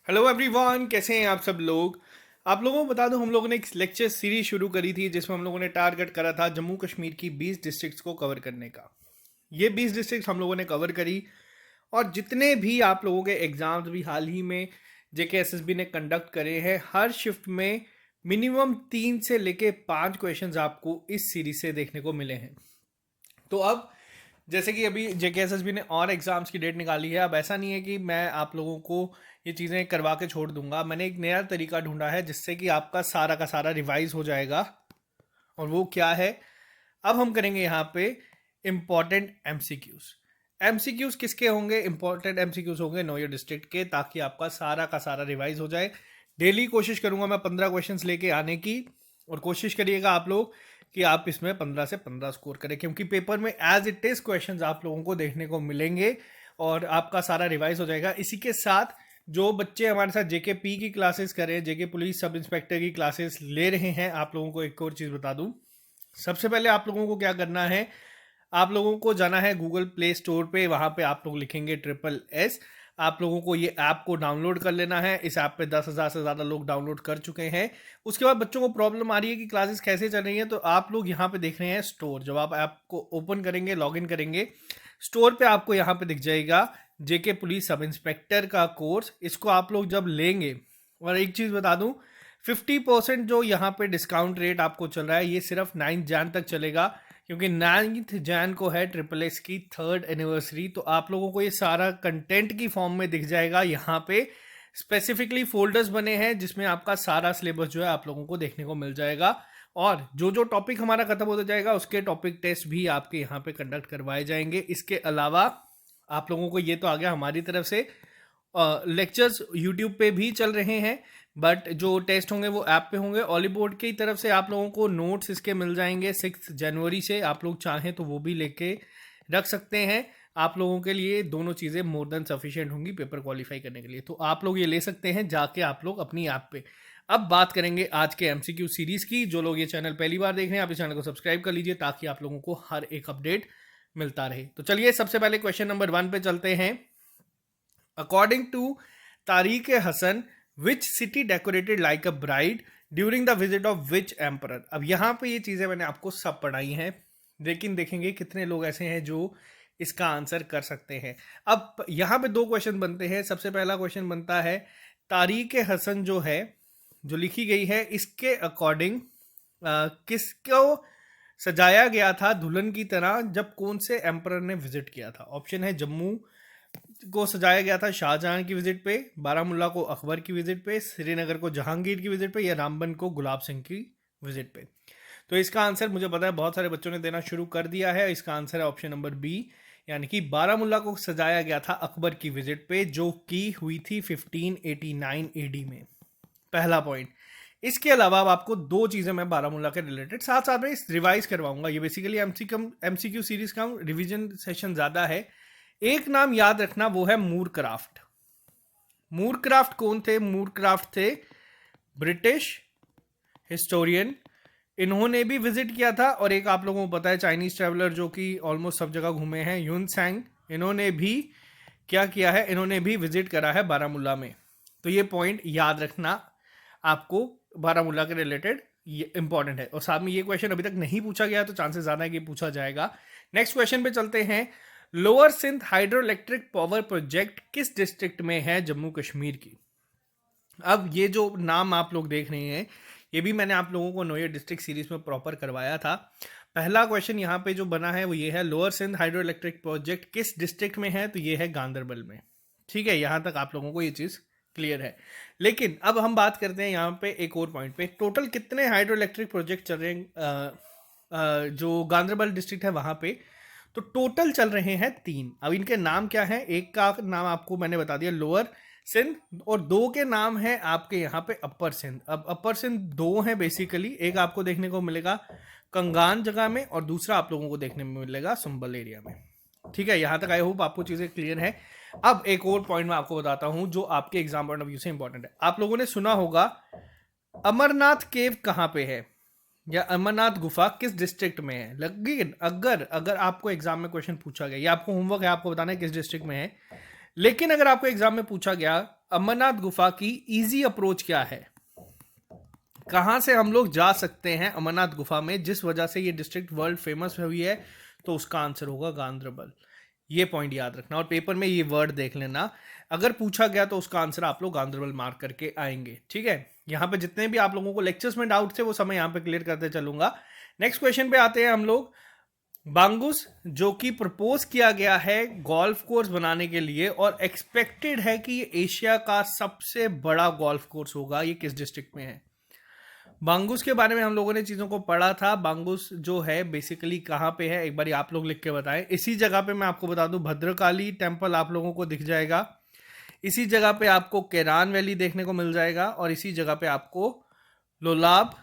Hello everyone, कैसे हैं आप सब लोग। आप लोगों को बता दूं, हम लोगों ने एक लेक्चर सीरीज शुरू करी थी जिसमें हम लोगों ने टारगेट करा था जम्मू कश्मीर की 20 डिस्ट्रिक्ट्स को कवर करने का। ये 20 डिस्ट्रिक्ट्स हम लोगों ने कवर करी और जितने भी आप लोगों के एग्जाम्स भी हाल ही में जेकेएसएसबी ने कंडक्ट करे हैं, हर शिफ्ट में मिनिमम 3 से लेके 5 क्वेश्चंस आपको इस सीरीज से देखने को मिले हैं। तो अब जैसे कि अभी जेकेएसएसबी ने और एग्जाम्स की डेट निकाली है, अब ऐसा नहीं है कि मैं आप लोगों को ये चीज़ें करवा के छोड़ दूंगा। मैंने एक नया तरीका ढूंढा है जिससे कि आपका सारा का सारा रिवाइज हो जाएगा। और वो क्या है, अब हम करेंगे यहाँ पे इम्पॉर्टेंट एमसीक्यूज। एमसीक्यूज किसके होंगे? इम्पॉर्टेंट एमसीक्यूज होंगे नो योर डिस्ट्रिक्ट के, ताकि आपका सारा का सारा रिवाइज हो जाए। डेली कोशिश करूंगा मैं 15 क्वेश्चंस लेके आने की, और कोशिश करिएगा आप लोग कि आप इसमें 15 से 15 स्कोर करें, क्योंकि पेपर में एज इट इज क्वेश्चंस आप लोगों को देखने को मिलेंगे और आपका सारा रिवाइज हो जाएगा। इसी के साथ जो बच्चे हमारे साथ जेके पी की क्लासेस कर रहे हैं, जेके पुलिस सब इंस्पेक्टर की क्लासेस ले रहे हैं, आप लोगों को एक और चीज़ बता दूं। सबसे पहले आप लोगों को क्या करना है, आप लोगों को जाना है गूगल प्ले स्टोर पे, वहां पे आप लोग लिखेंगे SSS। आप लोगों को ये ऐप को डाउनलोड कर लेना है। इस ऐप पे 10,000 से ज़्यादा लोग डाउनलोड कर चुके हैं। उसके बाद बच्चों को प्रॉब्लम आ रही है कि क्लासेस कैसे चल रही हैं, तो आप लोग यहाँ पे देख रहे हैं स्टोर। जब आप ऐप को ओपन करेंगे, लॉगिन करेंगे, स्टोर पे आपको यहाँ पे दिख जाएगा जेके पुलिस सब इंस्पेक्टर का कोर्स। इसको आप लोग जब लेंगे, और एक चीज़ बता दूँ, 50% जो यहाँ पे डिस्काउंट रेट आपको चल रहा है, ये सिर्फ 9 जैन तक चलेगा, क्योंकि 9 जैन को है SSS की 3rd एनिवर्सरी। तो आप लोगों को ये सारा कंटेंट की फॉर्म में दिख जाएगा। यहाँ पे स्पेसिफिकली फोल्डर्स बने हैं जिसमें आपका सारा सिलेबस जो है आप लोगों को देखने को मिल जाएगा, और जो जो टॉपिक हमारा खत्म होता जाएगा उसके टॉपिक टेस्ट भी आपके यहाँ पे कंडक्ट करवाए जाएंगे। इसके अलावा आप लोगों को ये तो आ गया हमारी तरफ से, लेक्चर्स यूट्यूब पे भी चल रहे हैं, बट जो टेस्ट होंगे वो ऐप पे होंगे। ऑली बोर्ड की तरफ से आप लोगों को नोट्स इसके मिल जाएंगे 6 जनवरी से। आप लोग चाहें तो वो भी लेके रख सकते हैं। आप लोगों के लिए दोनों चीज़ें मोर देन सफिशिएंट होंगी पेपर क्वालिफाई करने के लिए, तो आप लोग ये ले सकते हैं जाके आप लोग अपनी ऐप पे। अब बात करेंगे आज के एमसीक्यू सीरीज की। जो लोग ये चैनल पहली बार देख रहे हैं, आप इस चैनल को सब्सक्राइब कर लीजिए ताकि आप लोगों को हर एक अपडेट मिलता रहे। तो चलिए सबसे पहले क्वेश्चन नंबर 1 पे चलते हैं। According to Tariq Hasan, which city decorated like a bride during the visit of which emperor. अब यहाँ पे ये चीज़ें मैंने आपको सब पढ़ाई हैं, लेकिन देखेंगे कितने लोग ऐसे हैं जो इसका आंसर कर सकते हैं। अब यहाँ पे 2 क्वेश्चन बनते हैं। सबसे पहला क्वेश्चन बनता है, तारिक हसन जो है, जो लिखी गई है, इसके अकॉर्डिंग किसको सजाया गया था दुल्हन की तरह जब कौन से एम्परर ने विजिट किया था? ऑप्शन है, जम्मू को सजाया गया था शाहजहां की विजिट पे, बारामुल्ला को अकबर की विजिट पे, श्रीनगर को जहांगीर की विजिट पे, या रामबन को गुलाब सिंह की विजिट पे। तो इसका आंसर मुझे पता है बहुत सारे बच्चों ने देना शुरू कर दिया है। इसका आंसर है ऑप्शन नंबर बी, यानी कि बारामुल्ला को सजाया गया था अकबर की विजिट पे, जो की हुई थी 1589 एडी में। पहला पॉइंट। इसके अलावा अब आपको 2 चीजें मैं बारामुल्ला के रिलेटेड साथ साथ में रिवाइज करवाऊंगा। ये बेसिकली एमसीक्यू सीरीज का रिवीजन सेशन ज्यादा है। एक नाम याद रखना, वो है मूरक्राफ्ट। मूरक्राफ्ट कौन थे? मूरक्राफ्ट थे ब्रिटिश हिस्टोरियन। इन्होंने भी विजिट किया था। और एक आप लोगों को पता है चाइनीज ट्रैवलर जो कि ऑलमोस्ट सब जगह घूमे हैं, यून सैंग, इन्होंने भी क्या किया है, इन्होंने भी विजिट करा है बारामुल्ला में। तो ये पॉइंट याद रखना आपको, बारामुल्ला के रिलेटेड ये इंपॉर्टेंट है। और साथ में ये क्वेश्चन अभी तक नहीं पूछा गया, तो चांसेस ज्यादा है कि पूछा जाएगा। नेक्स्ट क्वेश्चन पे चलते हैं। Lower Sindh hydroelectric power project किस डिस्ट्रिक्ट में है जम्मू कश्मीर की? अब ये जो नाम आप लोग देख रहे हैं, ये भी मैंने आप लोगों को नो ईयर डिस्ट्रिक्ट सीरीज में प्रॉपर करवाया था। पहला क्वेश्चन यहाँ पे जो बना है वो ये है, lower Sindh hydroelectric project किस डिस्ट्रिक्ट में है? तो ये है गांधरबल में। ठीक है, यहाँ तक आप लोगों को ये चीज़ क्लियर है। लेकिन अब हम बात करते हैं यहाँ पे एक और पॉइंट पे, टोटल कितने हाइड्रो इलेक्ट्रिक प्रोजेक्ट चल रहे हैं जो गांधरबल डिस्ट्रिक्ट है वहाँ पे? तो टोटल चल रहे हैं 3। अब इनके नाम क्या है? एक का नाम आपको मैंने बता दिया, लोअर सिंध, और 2 के नाम है आपके यहाँ पे अपर सिंध। अब अपर सिंध 2 हैं बेसिकली, एक आपको देखने को मिलेगा कंगान जगह में, और दूसरा आप लोगों को देखने में मिलेगा संबल एरिया में। ठीक है, यहाँ तक आई होप आपको चीज़ें क्लियर है। अब एक और पॉइंट मैं आपको बताता हूँ जो आपके एग्जाम पॉइंट ऑफ व्यू से इंपॉर्टेंट है। आप लोगों ने सुना होगा अमरनाथ केव कहाँ पे है, या अमरनाथ गुफा किस डिस्ट्रिक्ट में है। लेकिन अगर आपको एग्जाम में क्वेश्चन पूछा गया, या आपको होमवर्क है आपको बताना है किस डिस्ट्रिक्ट में है, लेकिन अगर आपको एग्जाम में पूछा गया अमरनाथ गुफा की इजी अप्रोच क्या है, कहां से हम लोग जा सकते हैं अमरनाथ गुफा में, जिस वजह से ये डिस्ट्रिक्ट वर्ल्ड फेमस हुई है, तो उसका आंसर होगा गांधरबल। ये पॉइंट याद रखना और पेपर में ये वर्ड देख लेना, अगर पूछा गया तो उसका आंसर आप लोग गांधरबल मार्क करके आएंगे। ठीक है, यहाँ पे जितने भी आप लोगों को लेक्चर्स में डाउट थे वो समय यहाँ पे क्लियर करते चलूंगा। नेक्स्ट क्वेश्चन पे आते हैं हम लोग। बांगुस जो कि प्रपोज किया गया है गोल्फ कोर्स बनाने के लिए और एक्सपेक्टेड है कि ये एशिया का सबसे बड़ा गोल्फ कोर्स होगा, ये किस डिस्ट्रिक्ट में है? बांगुस के बारे में हम लोगों ने चीजों को पढ़ा था। बांगुस जो है बेसिकली कहाँ पे है, एक बार आप लोग लिख के बताएं। इसी जगह पे मैं आपको बता दूं भद्रकाली टेम्पल आप लोगों को दिख जाएगा, इसी जगह पे आपको केरान वैली देखने को मिल जाएगा और इसी जगह पे आपको लोलाब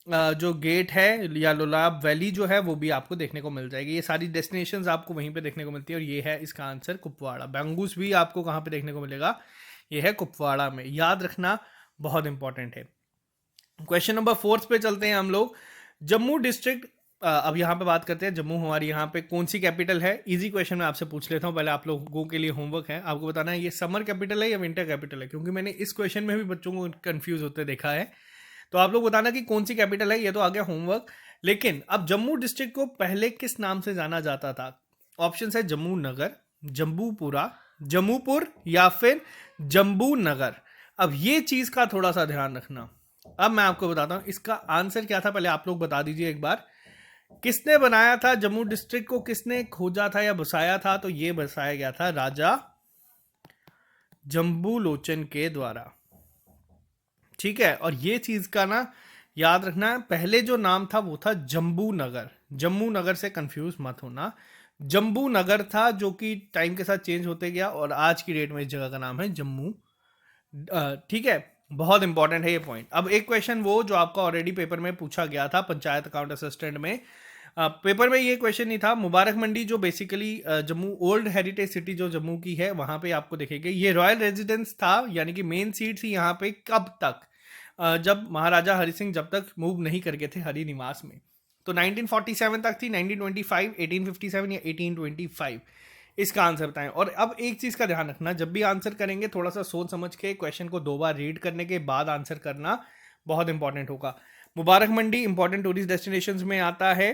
जो गेट है या लोलाब वैली जो है वो भी आपको देखने को मिल जाएगी। ये सारी डेस्टिनेशंस आपको वहीं पे देखने को मिलती है और ये है इसका आंसर कुपवाड़ा। बांगुस भी आपको कहाँ पे देखने को मिलेगा, ये है कुपवाड़ा में, याद रखना बहुत इंपॉर्टेंट है। क्वेश्चन नंबर 4 पे चलते हैं हम लोग। जम्मू डिस्ट्रिक्ट, अब यहाँ पे बात करते हैं जम्मू हमारी यहाँ पे कौन सी कैपिटल है। इजी क्वेश्चन मैं आपसे पूछ लेता हूँ, पहले आप लोगों के लिए होमवर्क है, आपको बताना है ये समर कैपिटल है या विंटर कैपिटल है, क्योंकि मैंने इस क्वेश्चन में भी बच्चों को कंफ्यूज होते देखा है। तो आप लोग बताना कि कौन सी कैपिटल है, ये तो आ गया होमवर्क। लेकिन अब जम्मू डिस्ट्रिक्ट को पहले किस नाम से जाना जाता था? ऑप्शन है जम्मू नगर, जम्बूपुरा, जम्मूपुर या फिर जम्बू नगर। अब ये चीज का थोड़ा सा ध्यान रखना। अब मैं आपको बताता हूं इसका आंसर क्या था, पहले आप लोग बता दीजिए एक बार। किसने बनाया था जम्मू डिस्ट्रिक्ट को, किसने खोजा था या बसाया था? तो ये बसाया गया था राजा जम्बू लोचन के द्वारा। ठीक है, और ये चीज का ना याद रखना, पहले जो नाम था वो था जम्बू नगर, जम्मू नगर से कंफ्यूज मत होना। जम्बू नगर था जो कि टाइम के साथ चेंज होते गया और आज की डेट में इस जगह का नाम है जम्मू। ठीक है, बहुत इंपॉर्टेंट है ये पॉइंट। अब एक क्वेश्चन वो जो आपका ऑलरेडी पेपर में पूछा गया था पंचायत अकाउंट असिस्टेंट में, पेपर में ये क्वेश्चन नहीं था। मुबारक मंडी जो basically Jammu old heritage city जो जम्मू की है वहां पे आपको देखेंगे ये रॉयल रेजिडेंस था, यानी कि मेन सीट थी यहाँ पे कब तक, जब महाराजा हरि सिंह जब तक मूव नहीं कर गए थे हरि निवास में, तो 1947 तक थी, 1925, 1857 या 1825, इसका आंसर बताएं। और अब एक चीज का ध्यान रखना, जब भी आंसर करेंगे थोड़ा सा सोच समझ के क्वेश्चन को 2 बार रीड करने के बाद आंसर करना बहुत इंपॉर्टेंट होगा। Mubarak Mandi important tourist destinations में आता है,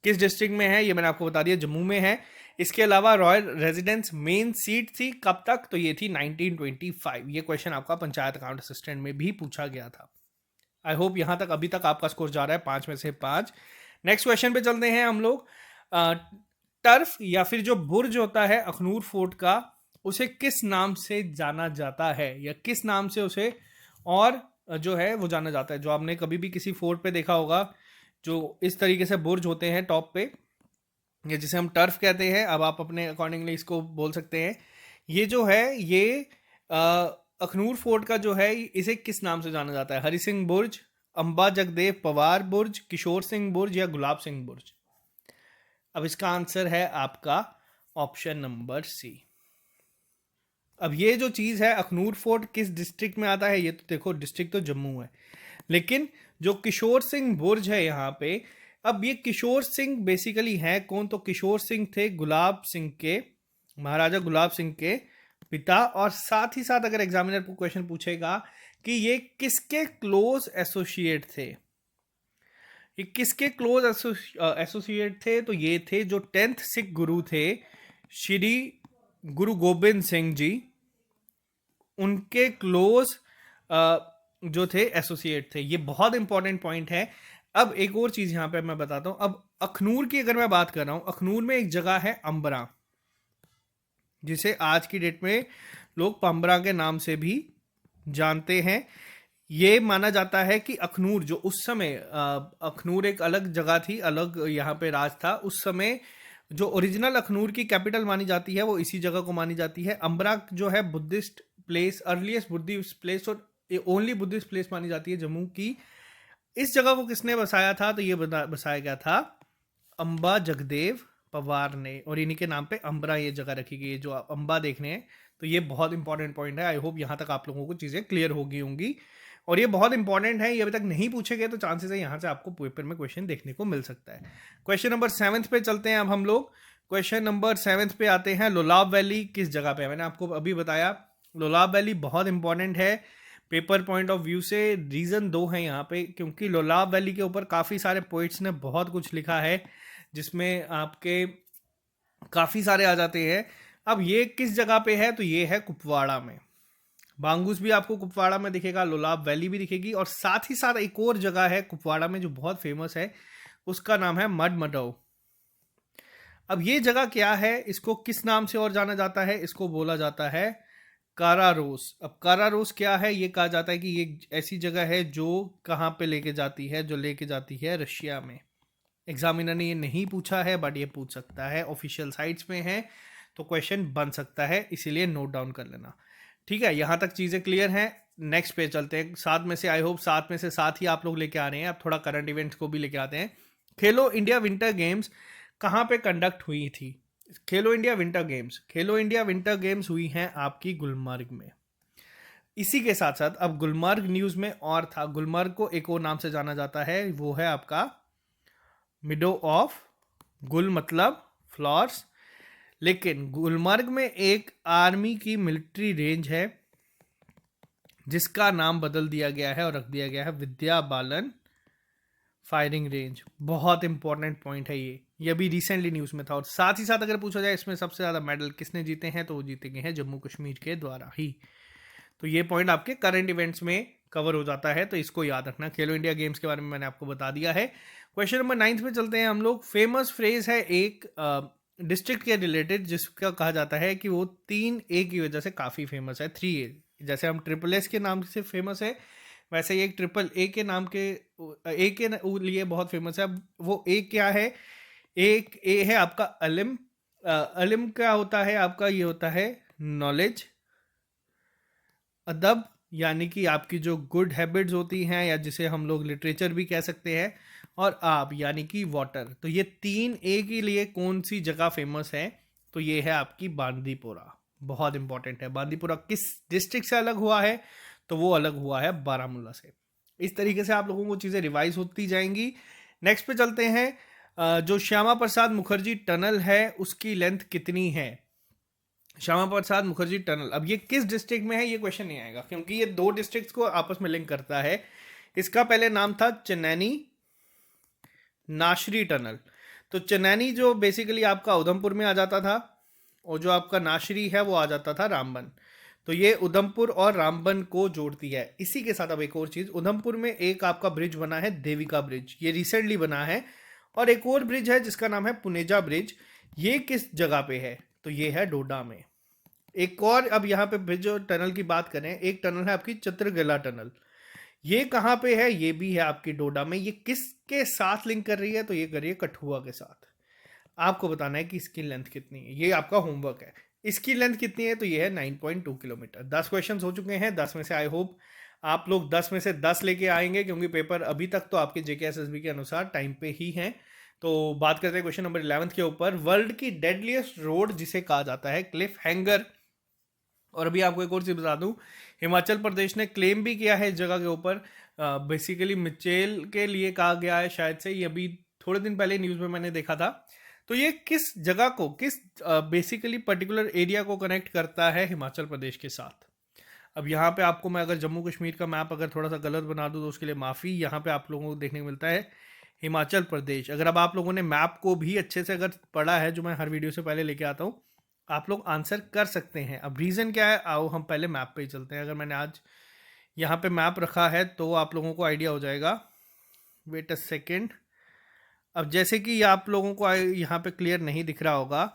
किस डिस्ट्रिक्ट में है ये मैंने आपको बता दिया, जम्मू में है। इसके अलावा रॉयल रेजिडेंस मेन सीट थी कब तक, तो ये थी 1925। ये क्वेश्चन आपका पंचायत अकाउंट असिस्टेंट में भी पूछा गया था। आई होप यहां तक अभी तक आपका स्कोर जा रहा है 5 में से 5। नेक्स्ट क्वेश्चन पे चलते हैं हम लोग। टर्फ या फिर जो बुर्ज होता है अखनूर फोर्ट का, उसे किस नाम से जाना जाता है या किस नाम से उसे और जो है वो जाना जाता है? जो आपने कभी भी किसी फोर्ट पे देखा होगा, जो इस तरीके से बुर्ज होते हैं टॉप पे, ये जिसे हम टर्फ कहते हैं, अब आप अपने अकॉर्डिंगली इसको बोल सकते हैं। ये जो है ये अखनूर फोर्ट का जो है इसे किस नाम से जाना जाता है? हरि सिंह बुर्ज, अंबा जगदेव पवार बुर्ज, किशोर सिंह बुर्ज या गुलाब सिंह बुर्ज? अब इसका आंसर है आपका ऑप्शन नंबर सी। अब ये जो चीज है अखनूर फोर्ट किस डिस्ट्रिक्ट में आता है, ये तो देखो डिस्ट्रिक्ट तो जम्मू है, लेकिन जो किशोर सिंह बुर्ज है यहाँ पे, अब ये किशोर सिंह बेसिकली है कौन? तो किशोर सिंह थे गुलाब सिंह के, महाराजा गुलाब सिंह के पिता। और साथ ही साथ अगर एग्जामिनर क्वेश्चन पूछेगा कि ये किसके क्लोज एसोसिएट थे, ये किसके क्लोज एसोसिएट थे, तो ये थे जो 10th सिख गुरु थे श्री गुरु गोबिंद सिंह जी, उनके क्लोज जो थे एसोसिएट थे। ये बहुत इंपॉर्टेंट पॉइंट है। अब एक और चीज यहां पे मैं बताता हूं। अब अखनूर की अगर मैं बात कर रहा हूं, अखनूर में एक जगह है अंबरा, जिसे आज की डेट में लोग पंबरा के नाम से भी जानते हैं। ये माना जाता है कि अखनूर जो उस समय अखनूर एक अलग जगह थी, अलग यहाँ पे राज था उस समय, जो ओरिजिनल अखनूर की कैपिटल मानी जाती है वो इसी जगह को मानी जाती है। अंबरा जो है Buddhist place, earliest Buddhist place और ओनली बुद्धिस्ट प्लेस मानी जाती है जम्मू की। इस जगह को किसने बसाया था? तो ये बसाया गया था अंबा जगदेव पवार ने, और इन्हीं के नाम पे अंबरा ये जगह रखी गई है जो आप अंबा देखने हैं। तो ये बहुत इंपॉर्टेंट पॉइंट है। आई होप यहाँ तक आप लोगों को चीजें क्लियर होगी होंगी, और ये बहुत इंपॉर्टेंट है। ये अभी तक नहीं पूछे गए तो चांसेस है यहाँ से आपको पेपर में क्वेश्चन देखने को मिल सकता है। क्वेश्चन नंबर 7 पे चलते हैं अब हम लोग। क्वेश्चन नंबर 7 पे आते हैं। लोलाब वैली किस जगह पे है? मैंने आपको अभी बताया लोलाब वैली बहुत इंपॉर्टेंट है पेपर पॉइंट ऑफ व्यू से। रीज़न दो हैं यहाँ पे, क्योंकि लोलाब वैली के ऊपर काफ़ी सारे पोइट्स ने बहुत कुछ लिखा है, जिसमें आपके काफ़ी सारे आ जाते हैं। अब ये किस जगह पे है, तो ये है कुपवाड़ा में। बांगूस भी आपको कुपवाड़ा में दिखेगा, लोलाब वैली भी दिखेगी, और साथ ही साथ एक और जगह है कुपवाड़ा में जो बहुत फेमस है, उसका नाम है मड मडो। अब ये जगह क्या है, इसको किस नाम से और जाना जाता है, इसको बोला जाता है कारारोस। अब कारारोस क्या है, ये कहा जाता है कि ये ऐसी जगह है जो कहाँ पे लेके जाती है, जो लेके जाती है रशिया में। एग्जामिनर ने ये नहीं पूछा है, बट ये पूछ सकता है, ऑफिशियल साइट्स में है, तो क्वेश्चन बन सकता है, इसीलिए नोट डाउन कर लेना। ठीक है, यहाँ तक चीज़ें क्लियर हैं। नेक्स्ट पे चलते हैं। 7 में से आई होप 7 में से 7 ही आप लोग लेके आ रहे हैं। अब थोड़ा करंट इवेंट्स को भी लेके आते हैं। खेलो इंडिया विंटर गेम्स कहाँ पे कंडक्ट हुई थी? खेलो इंडिया विंटर गेम्स, खेलो इंडिया विंटर गेम्स हुई हैं आपकी गुलमर्ग में। इसी के साथ साथ अब गुलमर्ग न्यूज़ में और था, गुलमर्ग को एक और नाम से जाना जाता है, वो है आपका मिडो ऑफ गुल मतलब फ्लावर्स। लेकिन गुलमर्ग में एक आर्मी की मिलिट्री रेंज है जिसका नाम बदल दिया गया है और रख दिया गया है विद्या बालन फायरिंग रेंज। बहुत इंपॉर्टेंट पॉइंट है ये अभी रिसेंटली न्यूज़ में था। और साथ ही साथ अगर पूछा जाए इसमें सबसे ज़्यादा मेडल किसने जीते हैं, तो वो जीते गए हैं जम्मू कश्मीर के द्वारा ही। तो ये पॉइंट आपके करंट इवेंट्स में कवर हो जाता है, तो इसको याद रखना। खेलो इंडिया गेम्स के बारे में मैंने आपको बता दिया है। क्वेश्चन नंबर 9 पे चलते हैं हम लोग। फेमस फ्रेज है एक डिस्ट्रिक्ट के रिलेटेड, जिसका कहा जाता है कि वो 3A की वजह से काफ़ी फेमस है। 3A, जैसे हम ट्रिपल एस के नाम से फेमस है, वैसे ये एक ट्रिपल ए के नाम के ए के लिए बहुत फेमस है। अब वो ए क्या है? एक ए है आपका अलिम। अलिम क्या होता है आपका? ये होता है नॉलेज, अदब, यानी कि आपकी जो गुड हैबिट्स होती हैं, या जिसे हम लोग लिटरेचर भी कह सकते हैं, और आब यानी कि वाटर। तो ये 3A के लिए कौन सी जगह फेमस है? तो ये है आपकी बांदीपुरा। बहुत इंपॉर्टेंट है। बांदीपुरा किस डिस्ट्रिक्ट से अलग हुआ है? तो वो अलग हुआ है बारामूला से। इस तरीके से आप लोगों को चीज़ें रिवाइज होती जाएंगी। नेक्स्ट पे चलते हैं। जो श्यामा प्रसाद मुखर्जी टनल है उसकी लेंथ कितनी है? श्यामा प्रसाद मुखर्जी टनल, अब ये किस डिस्ट्रिक्ट में है ये क्वेश्चन नहीं आएगा, क्योंकि ये दो डिस्ट्रिक्ट्स को आपस में लिंक करता है। इसका पहले नाम था चन्नैनी नाशरी टनल। तो चन्नैनी जो बेसिकली आपका उधमपुर में आ जाता था, और जो आपका नाशरी है वो आ जाता था रामबन। तो ये उधमपुर और रामबन को जोड़ती है। इसी के साथ अब एक और चीज़, उधमपुर में एक आपका ब्रिज बना है देविका ब्रिज, ये रिसेंटली बना है। और एक और ब्रिज है जिसका नाम है पुनेजा ब्रिज। ये किस जगह पे है? तो ये है डोडा में। एक और अब यहाँ पे ब्रिज और टनल की बात करें, एक टनल है आपकी चित्रगला टनल। ये कहाँ पे है? ये भी है आपकी डोडा में। ये किसके साथ लिंक कर रही है? तो ये कर रही है कठुआ के साथ। आपको बताना है कि इसकी लेंथ कितनी है, ये आपका होमवर्क है। इसकी लेंथ कितनी है? तो ये है 9.2 किलोमीटर। 10 क्वेश्चन हो चुके हैं। 10 में से आई होप आप लोग 10 में से 10 लेके आएंगे, क्योंकि पेपर अभी तक तो आपके JKSSB के अनुसार टाइम पे ही हैं। तो बात करते हैं क्वेश्चन नंबर 11 के ऊपर। वर्ल्ड की डेडलीस्ट रोड जिसे कहा जाता है क्लिफ हैंगर। और अभी आपको एक और चीज़ बता दूं, हिमाचल प्रदेश ने क्लेम भी किया है इस जगह के ऊपर। बेसिकली मिचेल के लिए कहा गया है शायद से, ये अभी थोड़े दिन पहले न्यूज़ में मैंने देखा था। तो ये किस जगह को, किस बेसिकली पर्टिकुलर एरिया को कनेक्ट करता है हिमाचल प्रदेश के साथ? अब यहाँ पे आपको मैं अगर जम्मू कश्मीर का मैप अगर थोड़ा सा गलत बना दूँ तो उसके लिए माफ़ी। यहाँ पे आप लोगों को देखने को मिलता है हिमाचल प्रदेश। अगर अब आप लोगों ने मैप को भी अच्छे से अगर पढ़ा है, जो मैं हर वीडियो से पहले लेके आता हूँ, आप लोग आंसर कर सकते हैं। अब रीज़न क्या है, आओ हम पहले मैप पे ही चलते हैं। अगर मैंने आज यहाँ पे मैप रखा है तो आप लोगों को आइडिया हो जाएगा। Wait a second. अब जैसे कि आप लोगों को यहाँ पे क्लियर नहीं दिख रहा होगा,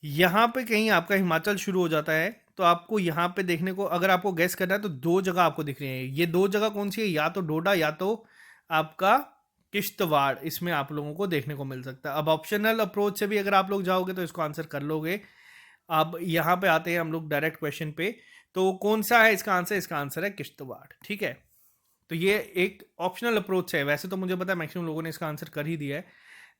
यहाँ पे कहीं आपका हिमाचल शुरू हो जाता है। तो आपको यहाँ पे देखने को, अगर आपको गैस करना है, तो दो जगह आपको दिख रही है। ये दो जगह कौन सी है? या तो डोडा या तो आपका किश्तवाड़। इसमें आप लोगों को देखने को मिल सकता है। अब ऑप्शनल अप्रोच से भी अगर आप लोग जाओगे तो इसको आंसर कर लोगे। अब यहाँ पे आते हैं हम लोग डायरेक्ट क्वेश्चन पे। तो कौन सा है इसका आंसर? इसका आंसर है किश्तवाड़। ठीक है, तो ये एक ऑप्शनल अप्रोच है। वैसे तो मुझे पता है मैक्सिमम लोगों ने इसका आंसर कर ही दिया है।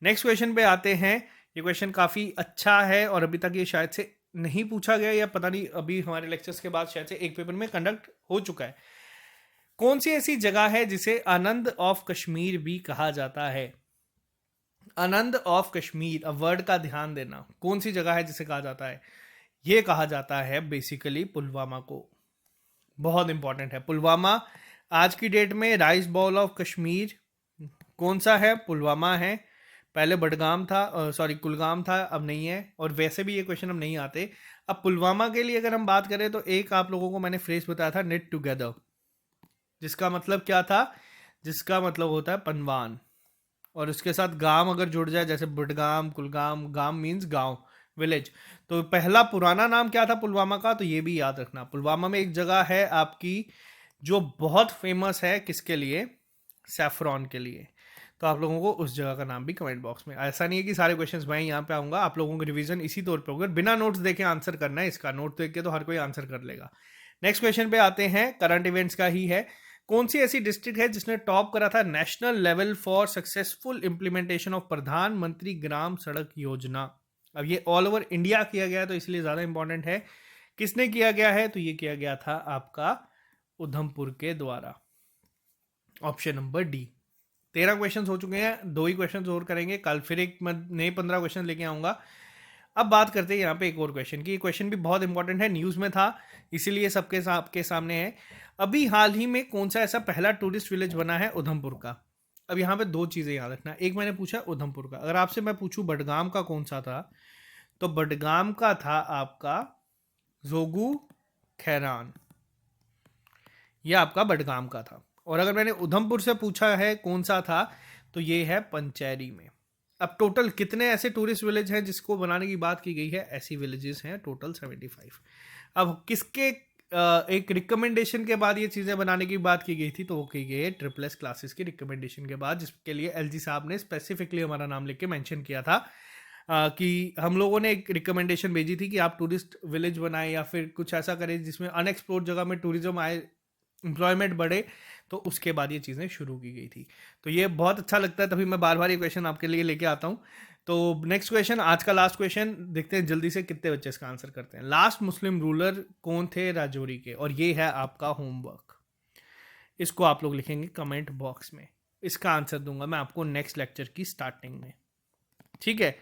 नेक्स्ट क्वेश्चन पे आते हैं। ये क्वेश्चन काफ़ी अच्छा है और अभी तक ये शायद से नहीं पूछा गया, या पता नहीं, अभी हमारे लेक्चर्स के बाद शायद से एक पेपर में कंडक्ट हो चुका है। कौन सी ऐसी जगह है जिसे आनंद ऑफ कश्मीर भी कहा जाता है? आनंद ऑफ कश्मीर, अब वर्ड का ध्यान देना। कौन सी जगह है जिसे कहा जाता है? ये कहा जाता है बेसिकली पुलवामा को। बहुत इंपॉर्टेंट है। पुलवामा आज की डेट में राइस बाउल ऑफ कश्मीर कौन सा है? पुलवामा है। पहले बडगाम था, सॉरी कुलगाम था, अब नहीं है। और वैसे भी ये क्वेश्चन अब नहीं आते। अब पुलवामा के लिए अगर हम बात करें तो एक आप लोगों को मैंने फ्रेज बताया था, नेट टुगेदर, जिसका मतलब क्या था? जिसका मतलब होता है पनवान, और उसके साथ गांव अगर जुड़ जाए, जैसे बुडगाम, कुलगाम, गांव मीन्स गांव, विलेज। तो पहला पुराना नाम क्या था पुलवामा का? तो ये भी याद रखना। पुलवामा में एक जगह है आपकी जो बहुत फेमस है, किसके लिए? सैफरॉन के लिए। तो आप लोगों को उस जगह का नाम भी कमेंट बॉक्स में, ऐसा नहीं है कि सारे क्वेश्चंस मैं यहाँ पे आऊंगा, आप लोगों को रिवीजन इसी तौर पे होगा, बिना नोट्स देखे आंसर करना है इसका। नोट देख के तो हर कोई आंसर कर लेगा। नेक्स्ट क्वेश्चन पे आते हैं, करंट इवेंट्स का ही है। कौन सी ऐसी डिस्ट्रिक्ट है जिसने टॉप करा था national level for successful implementation of प्रधानमंत्री ग्राम सड़क योजना? अब ये ऑल ओवर इंडिया किया गया है तो इसलिए ज्यादा इंपॉर्टेंट है। किसने किया गया है? तो ये किया गया था आपका उधमपुर के द्वारा, ऑप्शन नंबर डी। 13 क्वेश्चन हो चुके हैं, 2 ही क्वेश्चन और करेंगे कल, फिर एक नए 15 क्वेश्चन लेके आऊंगा। अब बात करते हैं यहाँ पे एक और क्वेश्चन की। क्वेश्चन भी बहुत इंपॉर्टेंट है, न्यूज में था इसीलिए सबके सामने है। अभी हाल ही में कौन सा ऐसा पहला टूरिस्ट विलेज बना है उधमपुर का? अब यहाँ पे 2 चीजें याद रखना। एक मैंने पूछा उधमपुर का, अगर आपसे मैं पूछूं बडगाम का कौन सा था, तो बडगाम का था आपका जोगू खैरान, यह आपका बडगाम का था। और अगर मैंने उधमपुर से पूछा है कौन सा था, तो ये है पंचैरी में। अब टोटल कितने ऐसे टूरिस्ट विलेज हैं जिसको बनाने की बात की गई है? ऐसी विलेजेस हैं टोटल 75। अब किसके एक रिकमेंडेशन के बाद ये चीज़ें बनाने की बात की गई थी? तो वो की गई है ट्रिपल एस क्लासेस की रिकमेंडेशन के बाद, जिसके लिए एलजी साहब ने स्पेसिफिकली हमारा नाम लिख के मेंशन किया था कि हम लोगों ने एक रिकमेंडेशन भेजी थी कि आप टूरिस्ट विलेज बनाएं या फिर कुछ ऐसा करें जिसमें अनएक्सप्लोर्ड जगह में टूरिज्म आए, एम्प्लॉयमेंट बढ़े। तो उसके बाद ये चीज़ें शुरू की गई थी। तो ये बहुत अच्छा लगता है, तभी मैं बार बार ये क्वेश्चन आपके लिए लेके आता हूँ। तो नेक्स्ट क्वेश्चन, आज का लास्ट क्वेश्चन, देखते हैं जल्दी से कितने बच्चे इसका आंसर करते हैं। लास्ट मुस्लिम रूलर कौन थे राजौरी के? और ये है आपका होमवर्क, इसको आप लोग लिखेंगे कमेंट बॉक्स में। इसका आंसर दूंगा मैं आपको नेक्स्ट लेक्चर की स्टार्टिंग में, ठीक है?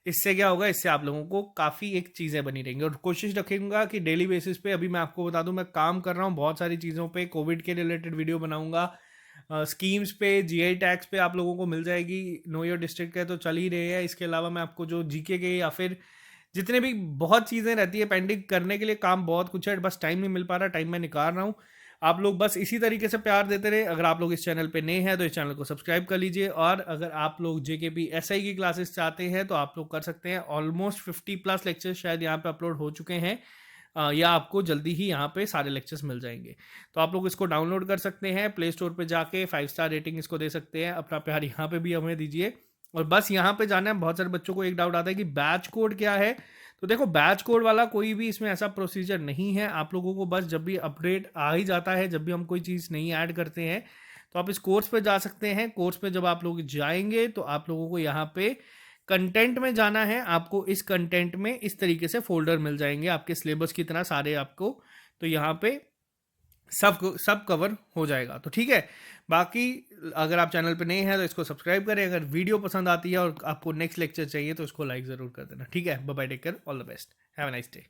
इससे क्या होगा, इससे आप लोगों को काफ़ी एक चीज़ें बनी रहेंगी। और कोशिश रखूंगा कि डेली बेसिस पे, अभी मैं आपको बता दूं मैं काम कर रहा हूं बहुत सारी चीज़ों पे, कोविड के रिलेटेड वीडियो बनाऊंगा, स्कीम्स पे, जीआई टैक्स पे आप लोगों को मिल जाएगी। नो योर डिस्ट्रिक्ट के तो चल ही रहे हैं, इसके अलावा मैं आपको जो जीके के या फिर जितने भी बहुत चीज़ें रहती है पेंडिंग करने के लिए, काम बहुत कुछ है, बस टाइम नहीं मिल पा रहा, टाइम मैं निकाल रहा हूँ। आप लोग बस इसी तरीके से प्यार देते रहे। अगर आप लोग इस चैनल पे नए हैं तो इस चैनल को सब्सक्राइब कर लीजिए, और अगर आप लोग जेकेपी एसआई की क्लासेस चाहते हैं तो आप लोग कर सकते हैं। ऑलमोस्ट 50+ लेक्चर्स शायद यहाँ पे अपलोड हो चुके हैं, या आपको जल्दी ही यहाँ पे सारे लेक्चर्स मिल जाएंगे। तो आप लोग इसको डाउनलोड कर सकते हैं, प्ले स्टोर पर जाके 5 स्टार रेटिंग इसको दे सकते हैं, अपना प्यार यहाँ पे भी हमें दीजिए। और बस यहाँ पे जाना है। बहुत सारे बच्चों को एक डाउट आता है कि बैच कोड क्या है? तो देखो, बैच कोड वाला कोई भी इसमें ऐसा प्रोसीजर नहीं है। आप लोगों को बस जब भी अपडेट आ ही जाता है, जब भी हम कोई चीज़ नहीं ऐड करते हैं, तो आप इस कोर्स पे जा सकते हैं। कोर्स पे जब आप लोग जाएंगे तो आप लोगों को यहाँ पे कंटेंट में जाना है। आपको इस कंटेंट में इस तरीके से फोल्डर मिल जाएंगे आपके सिलेबस की तरह सारे आपको, तो यहाँ पे सब कवर हो जाएगा। तो ठीक है, बाकी अगर आप चैनल पे नए हैं तो इसको सब्सक्राइब करें। अगर वीडियो पसंद आती है और आपको नेक्स्ट लेक्चर चाहिए तो इसको लाइक ज़रूर कर देना, ठीक है? Bye bye, take care, all the best, have a nice day.